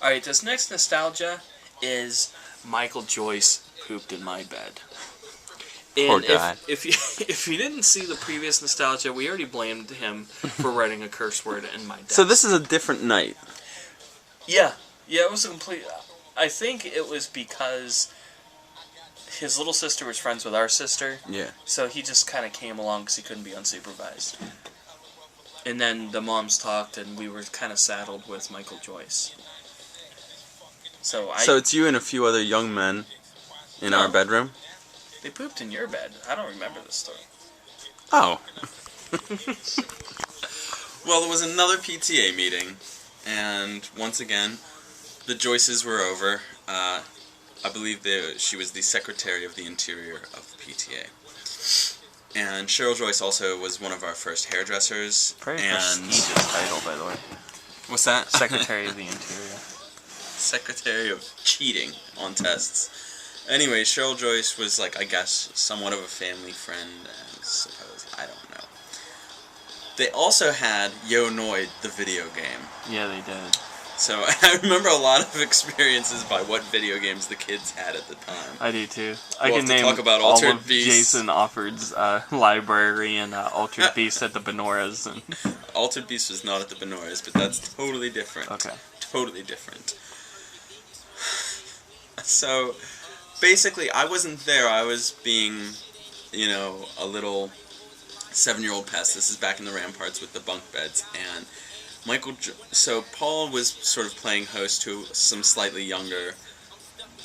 Alright, this next nostalgia is Michael Joyce pooped in my bed. And Poor guy. If you didn't see the previous nostalgia, we already blamed him for writing a curse word in my desk. So this is a different night. Yeah, it was a complete... I think it was because his little sister was friends with our sister. Yeah. So he just kind of came along because he couldn't be unsupervised. And then the moms talked, and we were kind of saddled with Michael Joyce. So it's you and a few other young men in our bedroom? They pooped in your bed. I don't remember this story. Oh. Well, there was another PTA meeting, and once again, the Joyces were over. I believe she was the Secretary of the Interior of the PTA. And Cheryl Joyce also was one of our first hairdressers. Very prestigious title, by the way. What's that? Secretary of the Interior. Secretary of cheating on tests. Anyway, Cheryl Joyce was, like, I guess, somewhat of a family friend, I suppose. I don't know. They also had Yo Noid, the video game. Yeah, they did. So I remember a lot of experiences by what video games the kids had at the time. I do too. I can name talk about all Altered of Beast. Jason Offord's library and Altered Beast at the Benoras. And Altered Beast was not at the Benoras, but that's totally different. Okay. Totally different. So, basically, I wasn't there. I was being, a little 7-year-old pest. This is back in the ramparts with the bunk beds, and so Paul was sort of playing host to some slightly younger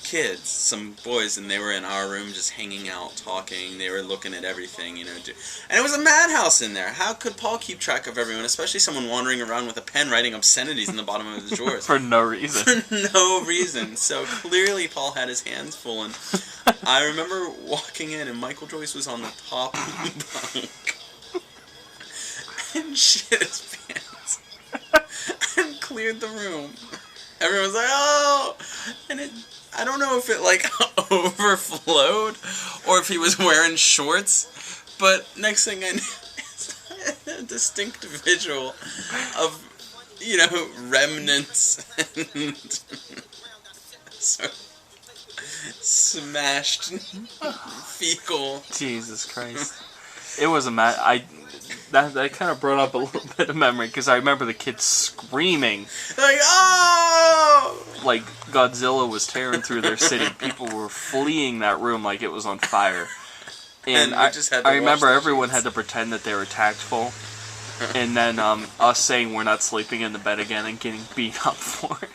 kids, some boys, and they were in our room just hanging out, talking. They were looking at everything, and it was a madhouse in there. How could Paul keep track of everyone, especially someone wandering around with a pen writing obscenities in the bottom of his drawers? For no reason. For no reason. So clearly Paul had his hands full, and I remember walking in, and Michael Joyce was on the top of the bunk and shit his pants and cleared the room. Everyone was like, oh! And I don't know if it, overflowed or if he was wearing shorts, but next thing I knew, a distinct visual of, remnants and so smashed fecal. Jesus Christ. It was that kind of brought up a little bit of memory, because I remember the kids screaming. Like, oh! Like Godzilla was tearing through their city. People were fleeing that room like it was on fire. And I remember everyone had to pretend that they were tactful. And then us saying we're not sleeping in the bed again and getting beat up for it.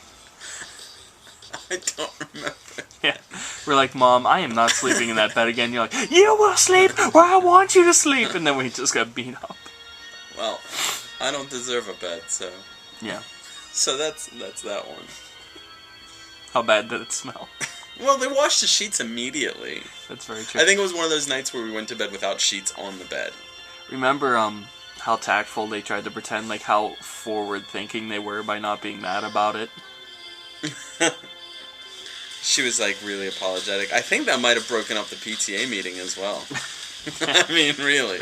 I don't remember. Yeah. We're like, Mom, I am not sleeping in that bed again. You're like, you will sleep where I want you to sleep. And then we just got beat up. Well, I don't deserve a bed, so... Yeah. So that's that one. How bad did it smell? Well, they washed the sheets immediately. That's very true. I think it was one of those nights where we went to bed without sheets on the bed. Remember how tactful they tried to pretend, like how forward-thinking they were by not being mad about it? She was, really apologetic. I think that might have broken up the PTA meeting as well. I mean, really.